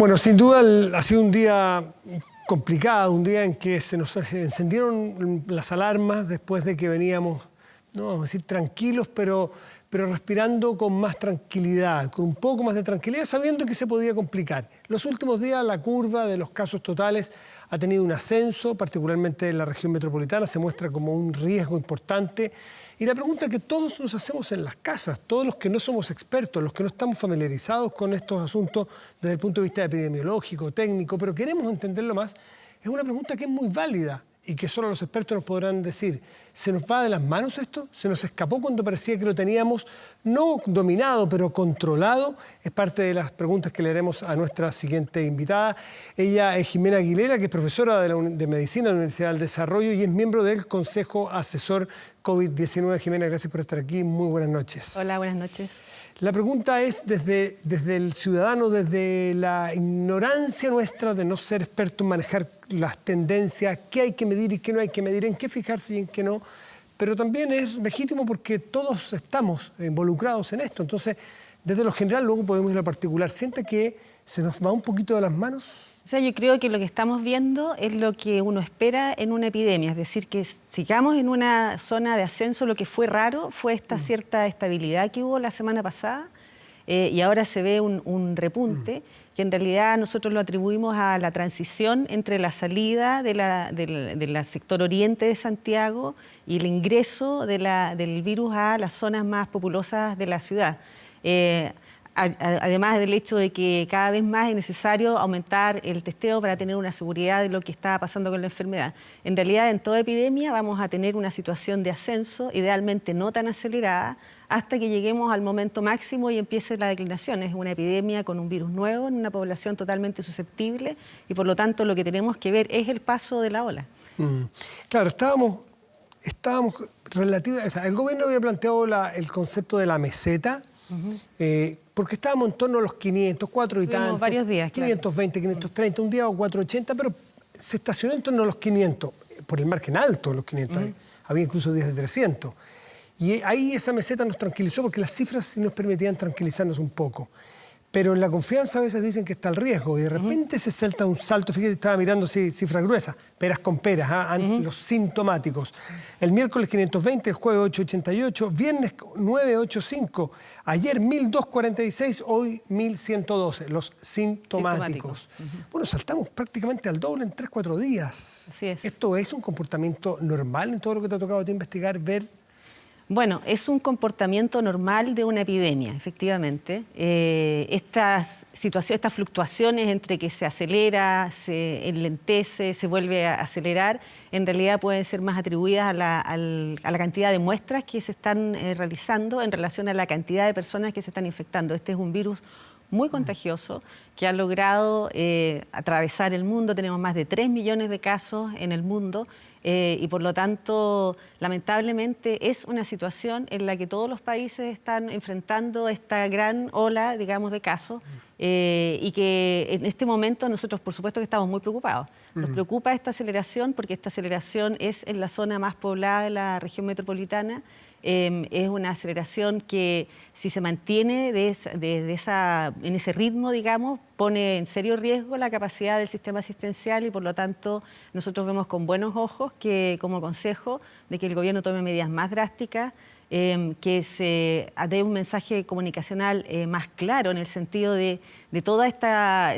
Bueno, sin duda ha sido un día complicado, un día en que se nos encendieron las alarmas después de que veníamos, no vamos a decir tranquilos, pero respirando con más tranquilidad, con un poco más de tranquilidad, sabiendo que se podía complicar. Los últimos días la curva de los casos totales ha tenido un ascenso, particularmente en la región metropolitana, se muestra como un riesgo importante. Y la pregunta que todos nos hacemos en las casas, todos los que no somos expertos, los que no estamos familiarizados con estos asuntos desde el punto de vista epidemiológico, técnico, pero queremos entenderlo más, es una pregunta que es muy válida y que solo los expertos nos podrán decir. ¿Se nos va de las manos esto? ¿Se nos escapó cuando parecía que lo teníamos no dominado, pero controlado? Es parte de las preguntas que le haremos a nuestra siguiente invitada. Ella es Jimena Aguilera, que es profesora de Medicina en la Universidad del Desarrollo y es miembro del Consejo Asesor COVID-19. Jimena, gracias por estar aquí. Muy buenas noches. Hola, buenas noches. La pregunta es desde el ciudadano, desde la ignorancia nuestra de no ser experto en manejar las tendencias, qué hay que medir y qué no hay que medir, en qué fijarse y en qué no, pero también es legítimo porque todos estamos involucrados en esto. Entonces, desde lo general luego podemos ir a lo particular. ¿Siente que se nos va un poquito de las manos? O sea, yo creo que lo que estamos viendo es lo que uno espera en una epidemia, es decir, que sigamos en una zona de ascenso. Lo que fue raro fue esta cierta estabilidad que hubo la semana pasada y ahora se ve un repunte que en realidad nosotros lo atribuimos a la transición entre la salida del sector oriente de Santiago y el ingreso del virus a las zonas más populosas de la ciudad. Además del hecho de que cada vez más es necesario aumentar el testeo para tener una seguridad de lo que está pasando con la enfermedad. En realidad, en toda epidemia vamos a tener una situación de ascenso, idealmente no tan acelerada, hasta que lleguemos al momento máximo y empiece la declinación. Es una epidemia con un virus nuevo, en una población totalmente susceptible, y por lo tanto lo que tenemos que ver es el paso de la ola. Claro, estábamos relativamente... O sea, el gobierno había planteado el concepto de la meseta, porque estábamos en torno a los 500, 4 y tantos, varios días, 520, 530, un día o 480, pero se estacionó en torno a los 500, por el margen alto de los 500, había incluso días de 300. Y ahí esa meseta nos tranquilizó porque las cifras sí nos permitían tranquilizarnos un poco. Pero en la confianza a veces dicen que está el riesgo y de repente se salta un salto. Fíjate, estaba mirando cifras gruesas, peras con peras, los sintomáticos. El miércoles 520, el jueves 888, viernes 985, ayer 1246, hoy 1112, los sintomáticos. Bueno, saltamos prácticamente al doble en 3-4 días. Así es. ¿Esto es un comportamiento normal en todo lo que te ha tocado a ti investigar, ver? Bueno, es un comportamiento normal de una epidemia, efectivamente. Estas fluctuaciones entre que se acelera, se enlentece, se vuelve a acelerar, en realidad pueden ser más atribuidas a la cantidad de muestras que se están realizando en relación a la cantidad de personas que se están infectando. Este es un virus muy contagioso que ha logrado atravesar el mundo. Tenemos más de 3 millones de casos en el mundo. Y por lo tanto, lamentablemente, es una situación en la que todos los países están enfrentando esta gran ola, digamos, de casos y que en este momento nosotros, por supuesto, que estamos muy preocupados. Nos preocupa esta aceleración porque esta aceleración es en la zona más poblada de la región metropolitana. Es una aceleración que, si se mantiene en ese ritmo, digamos, pone en serio riesgo la capacidad del sistema asistencial y, por lo tanto, nosotros vemos con buenos ojos que, como consejo, de que el gobierno tome medidas más drásticas, que se dé un mensaje comunicacional más claro en el sentido de todo este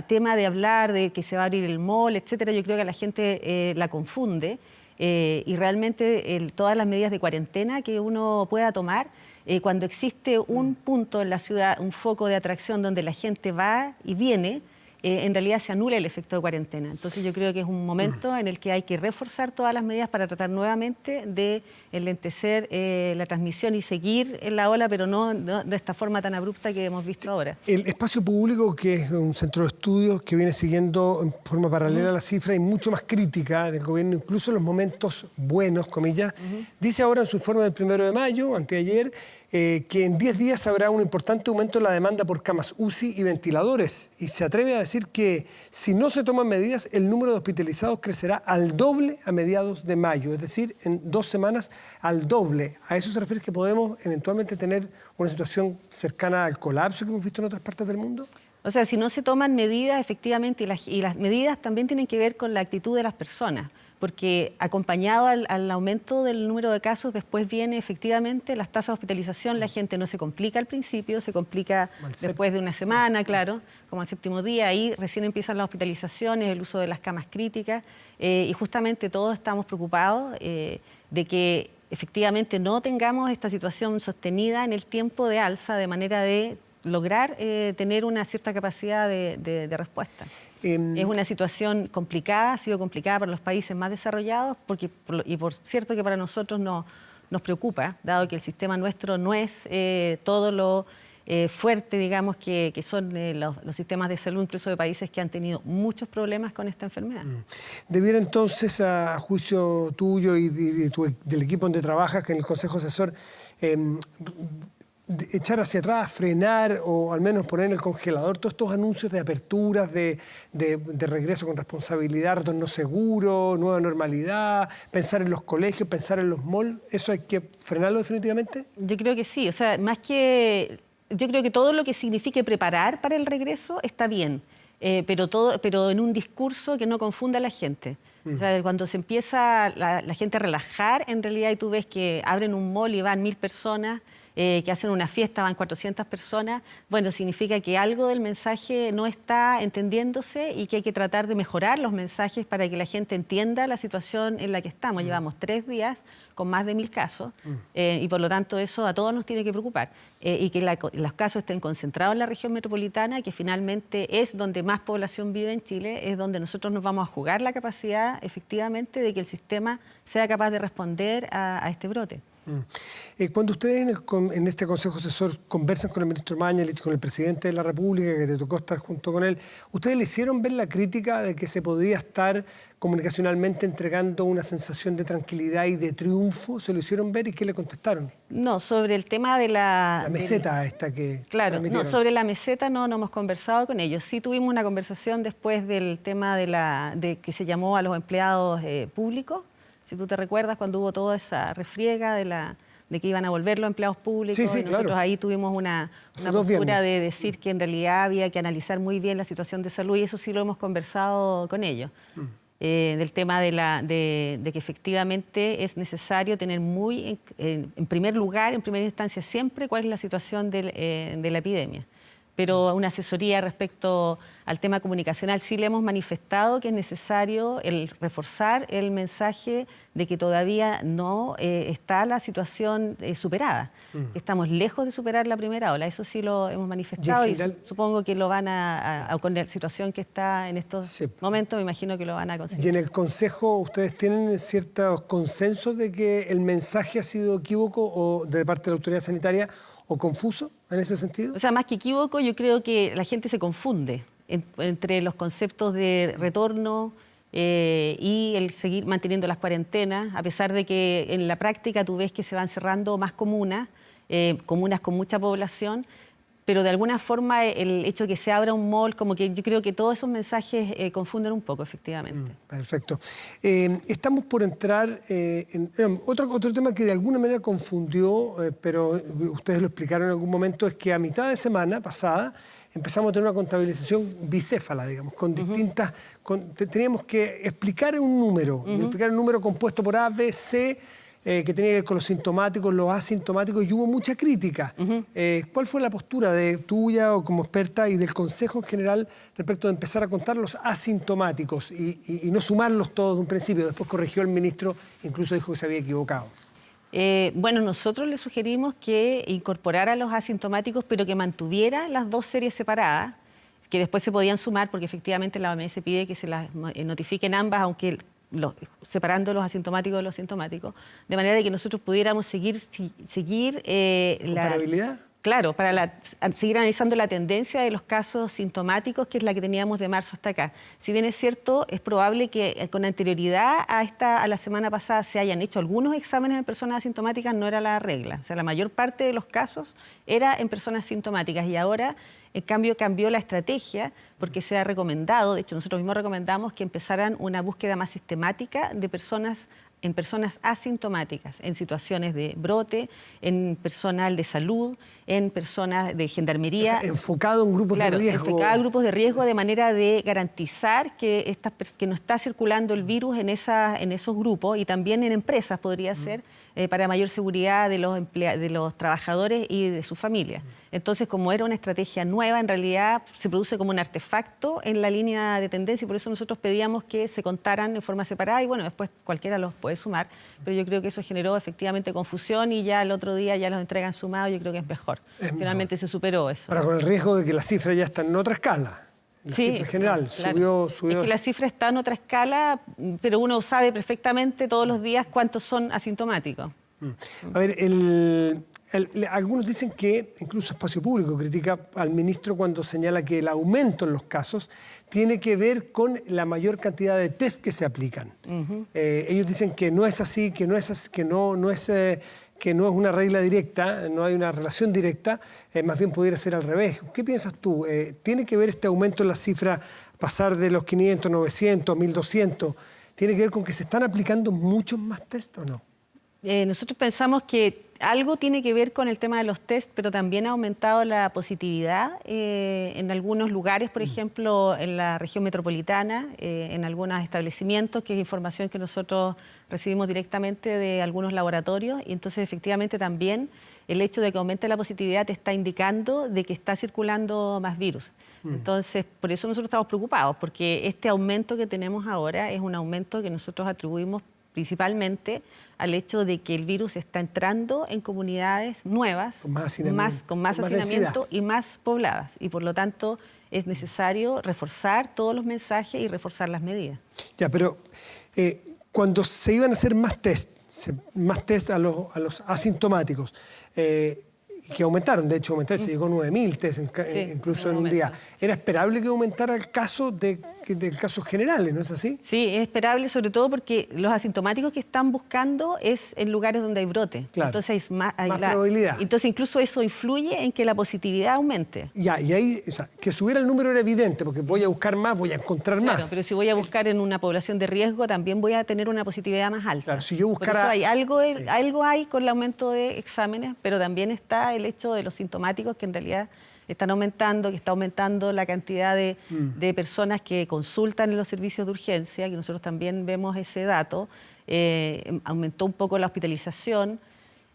tema de hablar de que se va a abrir el mall, etcétera. Yo creo que la gente la confunde. Y realmente todas las medidas de cuarentena que uno pueda tomar, cuando existe un punto en la ciudad, un foco de atracción donde la gente va y viene, en realidad se anula el efecto de cuarentena. Entonces yo creo que es un momento en el que hay que reforzar todas las medidas para tratar nuevamente de enlentecer la transmisión y seguir en la ola, pero no de esta forma tan abrupta que hemos visto ahora. El espacio público, que es un centro de estudios que viene siguiendo en forma paralela la cifra y mucho más crítica del gobierno, incluso en los momentos buenos, comillas, dice ahora en su informe del 1 de mayo, anteayer, que en 10 días habrá un importante aumento en la demanda por camas UCI y ventiladores. Y se atreve a decir que si no se toman medidas, el número de hospitalizados crecerá al doble a mediados de mayo. Es decir, en 2 semanas al doble. ¿A eso se refiere que podemos eventualmente tener una situación cercana al colapso que hemos visto en otras partes del mundo? O sea, si no se toman medidas, efectivamente, y las medidas también tienen que ver con la actitud de las personas, porque acompañado al aumento del número de casos, después viene efectivamente las tasas de hospitalización. La gente no se complica al principio, se complica después de una semana, claro, como al 7.º día, ahí recién empiezan las hospitalizaciones, el uso de las camas críticas, y justamente todos estamos preocupados de que efectivamente no tengamos esta situación sostenida en el tiempo de alza, de manera de lograr tener una cierta capacidad de respuesta. Es una situación complicada, ha sido complicada para los países más desarrollados, y por cierto que para nosotros nos preocupa, dado que el sistema nuestro no es todo lo fuerte, digamos, que son los sistemas de salud, incluso de países que han tenido muchos problemas con esta enfermedad. Debiera entonces, a juicio tuyo y del equipo donde trabajas, que en el Consejo Asesor, echar hacia atrás, frenar o al menos poner en el congelador todos estos anuncios de aperturas, de regreso con responsabilidad, retorno seguro, nueva normalidad, pensar en los colegios, pensar en los malls? ¿Eso hay que frenarlo definitivamente? Yo creo que sí, o sea, yo creo que todo lo que signifique preparar para el regreso está bien, pero en un discurso que no confunda a la gente. O sea, cuando se empieza la gente a relajar, en realidad, y tú ves que abren un mall y van 1.000 personas, que hacen una fiesta, van 400 personas, bueno, significa que algo del mensaje no está entendiéndose y que hay que tratar de mejorar los mensajes para que la gente entienda la situación en la que estamos. Llevamos 3 días con más de 1.000 casos y por lo tanto eso a todos nos tiene que preocupar. Y que los casos estén concentrados en la región metropolitana, que finalmente es donde más población vive en Chile, es donde nosotros nos vamos a jugar la capacidad efectivamente de que el sistema sea capaz de responder a este brote. Cuando ustedes en este Consejo Asesor conversan con el ministro Mañalich, con el presidente de la República, que te tocó estar junto con él, ¿ustedes le hicieron ver la crítica de que se podía estar comunicacionalmente entregando una sensación de tranquilidad y de triunfo? ¿Se lo hicieron ver y qué le contestaron? No, sobre el tema de la meseta esta que claro, no, sobre la meseta no hemos conversado con ellos. Sí tuvimos una conversación después del tema de que se llamó a los empleados públicos. Si tú te recuerdas, cuando hubo toda esa refriega de que iban a volver los empleados públicos, sí, y nosotros claro. Ahí tuvimos una postura de decir que en realidad había que analizar muy bien la situación de salud, y eso sí lo hemos conversado con ellos. Del tema de que efectivamente es necesario tener en primer lugar, en primera instancia siempre, cuál es la situación de la epidemia. Pero una asesoría respecto al tema comunicacional sí le hemos manifestado que es necesario reforzar el mensaje de que todavía no está la situación superada. Estamos lejos de superar la primera ola, eso sí lo hemos manifestado y supongo que lo van con la situación que está en estos momentos, me imagino que lo van a conseguir. ¿Y en el Consejo ustedes tienen ciertos consensos de que el mensaje ha sido equívoco o de parte de la autoridad sanitaria o confuso en ese sentido? O sea, más que equívoco, yo creo que la gente se confunde entre los conceptos de retorno y el seguir manteniendo las cuarentenas, a pesar de que en la práctica tú ves que se van cerrando más comunas con mucha población, pero de alguna forma el hecho de que se abra un mall, como que yo creo que todos esos mensajes confunden un poco, efectivamente. Perfecto. Estamos por entrar en otro tema que de alguna manera confundió, pero ustedes lo explicaron en algún momento, es que a mitad de semana pasada empezamos a tener una contabilización bicéfala, digamos, con distintas... teníamos que explicar un número, explicar un número compuesto por A, B, C, que tenía que ver con los sintomáticos, los asintomáticos, y hubo mucha crítica. ¿Cuál fue la postura tuya o como experta y del Consejo en general respecto de empezar a contar los asintomáticos y no sumarlos todos de un principio? Después corrigió el ministro, incluso dijo que se había equivocado. Bueno, nosotros le sugerimos que incorporara los asintomáticos, pero que mantuviera las 2 series separadas, que después se podían sumar, porque efectivamente la OMS pide que se las notifiquen ambas, aunque separando los asintomáticos de los sintomáticos, de manera de que nosotros pudiéramos seguir ¿comparabilidad? Claro, para seguir analizando la tendencia de los casos sintomáticos, que es la que teníamos de marzo hasta acá. Si bien es cierto, es probable que con anterioridad a la semana pasada se hayan hecho algunos exámenes en personas asintomáticas, no era la regla. O sea, la mayor parte de los casos era en personas sintomáticas, y ahora, en cambio, cambió la estrategia porque se ha recomendado, de hecho nosotros mismos recomendamos que empezaran una búsqueda más sistemática de personas en personas asintomáticas, en situaciones de brote, en personal de salud, en personas de gendarmería. O sea, enfocado en grupos de riesgo. Enfocado en grupos de riesgo de manera de garantizar que no está circulando el virus en esos grupos y también en empresas podría ser, para mayor seguridad de los trabajadores y de sus familias. Entonces, como era una estrategia nueva, en realidad se produce como un artefacto en la línea de tendencia y por eso nosotros pedíamos que se contaran en forma separada y bueno, después cualquiera los puede sumar, pero yo creo que eso generó efectivamente confusión y ya el otro día ya los entregan sumados, yo creo que es mejor. Finalmente se superó eso. Ahora, con el riesgo de que la cifra ya está en otra escala. La cifra general claro. subió. Es que la cifra está en otra escala, pero uno sabe perfectamente todos los días cuántos son asintomáticos. A ver, algunos dicen que, incluso Espacio Público critica al ministro cuando señala que el aumento en los casos tiene que ver con la mayor cantidad de test que se aplican. Ellos dicen que no es así, que no es una regla directa, no hay una relación directa, más bien pudiera ser al revés. ¿Qué piensas tú? ¿Tiene que ver este aumento en la cifra, pasar de los 500, 900, 1200, tiene que ver con que se están aplicando muchos más test o no? Nosotros pensamos que algo tiene que ver con el tema de los test, pero también ha aumentado la positividad en algunos lugares, por ejemplo, en la región metropolitana, en algunos establecimientos, que es información que nosotros recibimos directamente de algunos laboratorios. Y entonces, efectivamente, también el hecho de que aumente la positividad te está indicando de que está circulando más virus. Entonces, por eso nosotros estamos preocupados, porque este aumento que tenemos ahora es un aumento que nosotros atribuimos principalmente al hecho de que el virus está entrando en comunidades nuevas, con más hacinamiento y más pobladas. Y por lo tanto es necesario reforzar todos los mensajes y reforzar las medidas. Ya, pero cuando se iban a hacer más test a los asintomáticos, que aumentaron, de hecho se llegó a 9.000 test incluso en un día. ¿Era esperable que aumentara el caso de casos generales, no es así? Sí, es esperable, sobre todo porque los asintomáticos que están buscando es en lugares donde hay brote. Claro. Entonces hay más probabilidad. Entonces incluso eso influye en que la positividad aumente. Ya, y ahí, o sea, que subiera el número era evidente, porque voy a buscar más, voy a encontrar claro, más. Pero si voy a buscar en una población de riesgo, también voy a tener una positividad más alta. Claro, si yo buscara... Por eso algo hay con el aumento de exámenes, pero también está el hecho de los sintomáticos que en realidad están aumentando, que está aumentando la cantidad de personas que consultan en los servicios de urgencia, que nosotros también vemos ese dato, aumentó un poco la hospitalización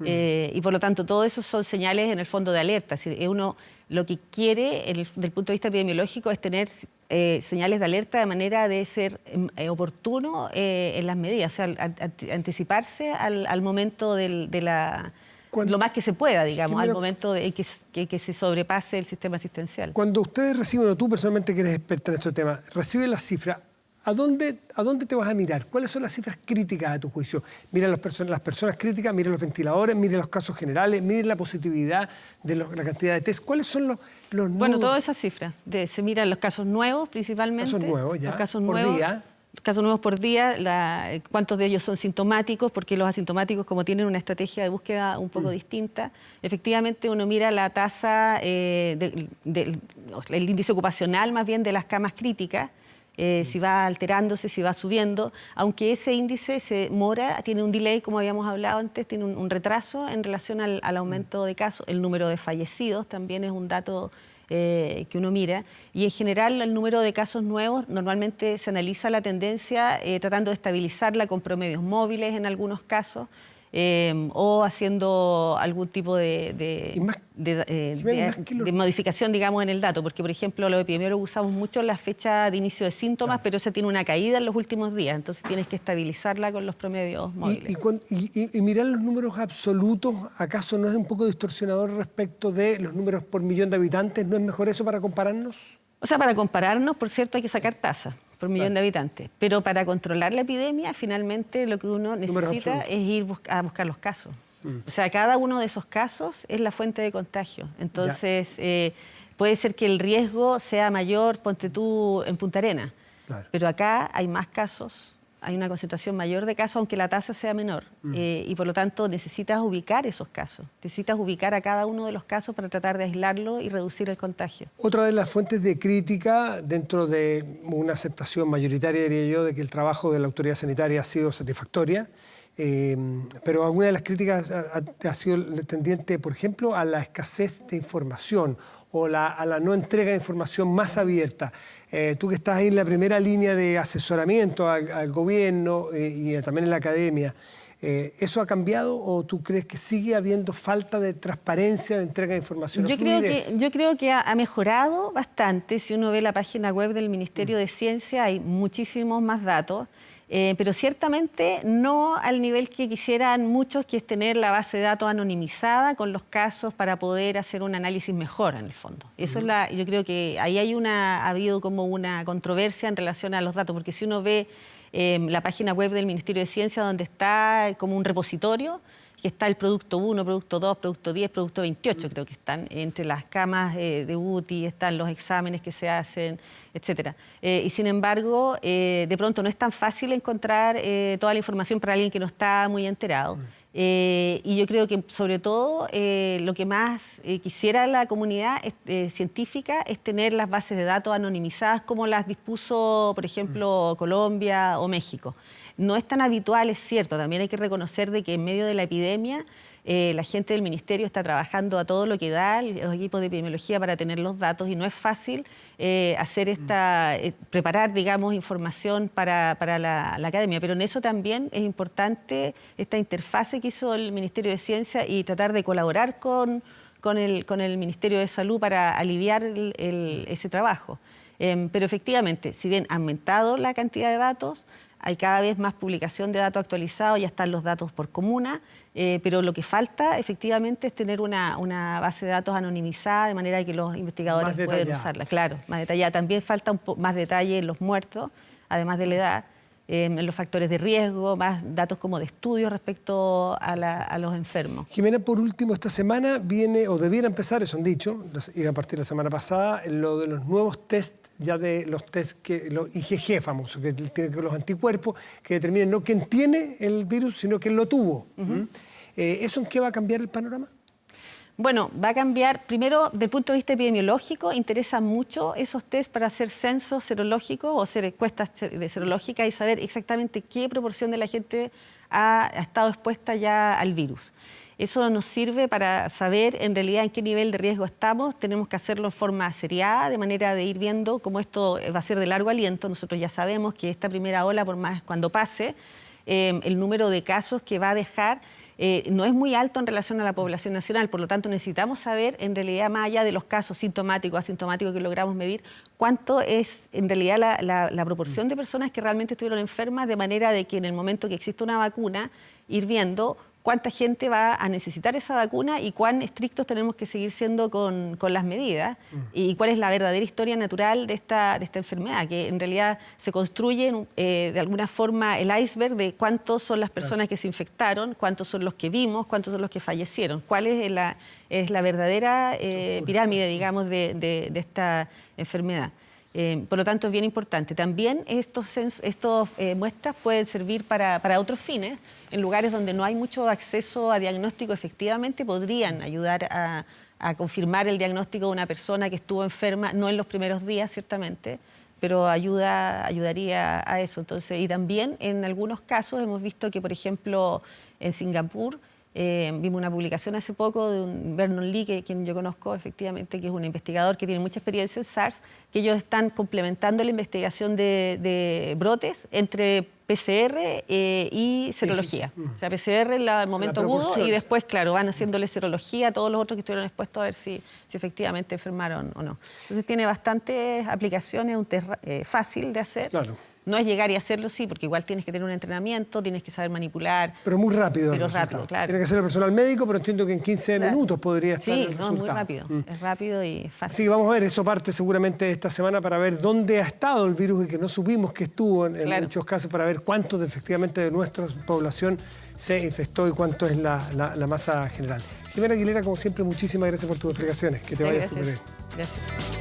y por lo tanto todo eso son señales en el fondo de alerta. Es decir, uno lo que quiere desde el punto de vista epidemiológico es tener señales de alerta de manera de ser oportuno en las medidas, o sea, anticiparse al momento lo más que se pueda, digamos, al momento de que se sobrepase el sistema asistencial. Cuando ustedes reciben, o tú personalmente que eres experta en este tema, reciben las cifras, ¿a dónde te vas a mirar? ¿Cuáles son las cifras críticas a tu juicio? Mira las personas críticas, mira los ventiladores, mira los casos generales, mira la positividad de la cantidad de test. ¿Cuáles son los nudos? Bueno, todas esas cifras. Se miran los casos nuevos principalmente. Casos nuevos, ya. Los casos por nuevos, día. Casos nuevos por día, cuántos de ellos son sintomáticos, porque los asintomáticos, como tienen una estrategia de búsqueda un poco distinta, efectivamente uno mira la tasa, el índice ocupacional más bien de las camas críticas, si va alterándose, si va subiendo, aunque ese índice se mora, tiene un delay, como habíamos hablado antes, tiene un retraso en relación al aumento de casos. El número de fallecidos también es un dato que uno mira, y en general el número de casos nuevos normalmente se analiza la tendencia tratando de estabilizarla con promedios móviles en algunos casos o haciendo algún tipo de modificación, digamos, en el dato, porque por ejemplo los epidemiólogos usamos mucho la fecha de inicio de síntomas, claro, pero esa tiene una caída en los últimos días, entonces tienes que estabilizarla con los promedios móviles. Y mirar los números absolutos, ¿acaso no es un poco distorsionador respecto de los números por millón de habitantes? ¿No es mejor eso para compararnos? O sea, para compararnos, por cierto, hay que sacar tasas por millón de habitantes, pero para controlar la epidemia, finalmente lo que uno necesita es ir a buscar los casos. O sea, cada uno de esos casos es la fuente de contagio. Entonces, puede ser que el riesgo sea mayor, ponte tú, en Punta Arenas, claro, pero acá hay más casos hay una concentración mayor de casos, aunque la tasa sea menor. Y por lo tanto necesitas ubicar esos casos. Necesitas ubicar a cada uno de los casos para tratar de aislarlo y reducir el contagio. Otra de las fuentes de crítica, dentro de una aceptación mayoritaria, diría yo, de que el trabajo de la autoridad sanitaria ha sido satisfactoria, pero alguna de las críticas ha sido tendiente, por ejemplo, a la escasez de información o a la no entrega de información más abierta. Tú que estás ahí en la primera línea de asesoramiento al gobierno y también en la academia, ¿eso ha cambiado o tú crees que sigue habiendo falta de transparencia, de entrega de información? Yo creo que ha mejorado bastante. Si uno ve la página web del Ministerio de Ciencia, hay muchísimos más datos. Pero ciertamente no al nivel que quisieran muchos, que es tener la base de datos anonimizada con los casos para poder hacer un análisis mejor en el fondo. Eso es yo creo que ahí ha habido como una controversia en relación a los datos, porque si uno ve la página web del Ministerio de Ciencia, donde está como un repositorio, que está el producto 1, producto 2, producto 10, producto 28, creo que están entre las camas de UTI, están los exámenes que se hacen, etcétera. Y sin embargo, de pronto no es tan fácil encontrar toda la información para alguien que no está muy enterado. Y yo creo que sobre todo lo que más quisiera la comunidad científica es tener las bases de datos anonimizadas como las dispuso, por ejemplo, Colombia o México. No es tan habitual, es cierto, también hay que reconocer de que en medio de la epidemia la gente del Ministerio está trabajando a todo lo que da, los equipos de epidemiología, para tener los datos, y no es fácil preparar, digamos, información para la academia. Pero en eso también es importante esta interfase que hizo el Ministerio de Ciencia y tratar de colaborar con el Ministerio de Salud para aliviar ese trabajo. Pero efectivamente, si bien ha aumentado la cantidad de datos, hay cada vez más publicación de datos actualizados, ya están los datos por comuna, pero lo que falta efectivamente es tener una base de datos anonimizada, de manera que los investigadores puedan usarla. Claro, más detallada. También falta más detalle en los muertos, además de la edad, en los factores de riesgo, más datos como de estudios respecto a los enfermos. Jimena, por último, esta semana viene, o debiera empezar, eso han dicho, iba a partir de la semana pasada, lo de los nuevos test, ya de los test, los IgG famosos, que tienen que ver con los anticuerpos, que determinan no quién tiene el virus, sino quién lo tuvo. ¿Eso en qué va a cambiar el panorama? Bueno, va a cambiar, primero, desde el punto de vista epidemiológico, interesan mucho esos test para hacer censos serológicos o encuestas serológicas y saber exactamente qué proporción de la gente ha estado expuesta ya al virus. Eso nos sirve para saber en realidad en qué nivel de riesgo estamos. Tenemos que hacerlo en forma seriada, de manera de ir viendo cómo esto va a ser de largo aliento. Nosotros ya sabemos que esta primera ola, por más cuando pase, el número de casos que va a dejar no es muy alto en relación a la población nacional. Por lo tanto, necesitamos saber, en realidad, más allá de los casos sintomáticos, asintomáticos que logramos medir, cuánto es en realidad la proporción de personas que realmente estuvieron enfermas, de manera de que en el momento que exista una vacuna, ir viendo cuánta gente va a necesitar esa vacuna y cuán estrictos tenemos que seguir siendo con las medidas y cuál es la verdadera historia natural de esta enfermedad, que en realidad se construye de alguna forma el iceberg de cuántos son las personas que se infectaron, cuántos son los que vimos, cuántos son los que fallecieron, cuál es la verdadera pirámide, digamos, de esta enfermedad. Por lo tanto, es bien importante. También estas muestras pueden servir para otros fines. En lugares donde no hay mucho acceso a diagnóstico, efectivamente podrían ayudar a confirmar el diagnóstico de una persona que estuvo enferma, no en los primeros días, ciertamente, pero ayudaría a eso. Entonces, y también en algunos casos hemos visto que, por ejemplo, en Singapur, vimos una publicación hace poco de un Vernon Lee, quien yo conozco efectivamente, que es un investigador que tiene mucha experiencia en SARS, que ellos están complementando la investigación de brotes entre PCR y serología. O sea, PCR en el momento agudo y después, claro, van haciéndole serología a todos los otros que estuvieron expuestos a ver si efectivamente enfermaron o no. Entonces tiene bastantes aplicaciones, un test fácil de hacer. Claro. No es llegar y hacerlo, sí, porque igual tienes que tener un entrenamiento, tienes que saber manipular. Pero muy rápido. Pero rápido, claro. Tiene que ser el personal médico, pero entiendo que en 15 minutos podría estar el resultado. Sí, muy rápido. Es rápido y fácil. Sí, vamos a ver, eso parte seguramente esta semana para ver dónde ha estado el virus y que no supimos que estuvo en muchos casos, para ver cuánto efectivamente de nuestra población se infectó y cuánto es la masa general. Jimena Aguilera, como siempre, muchísimas gracias por tus explicaciones. Que te vaya súper bien. Gracias.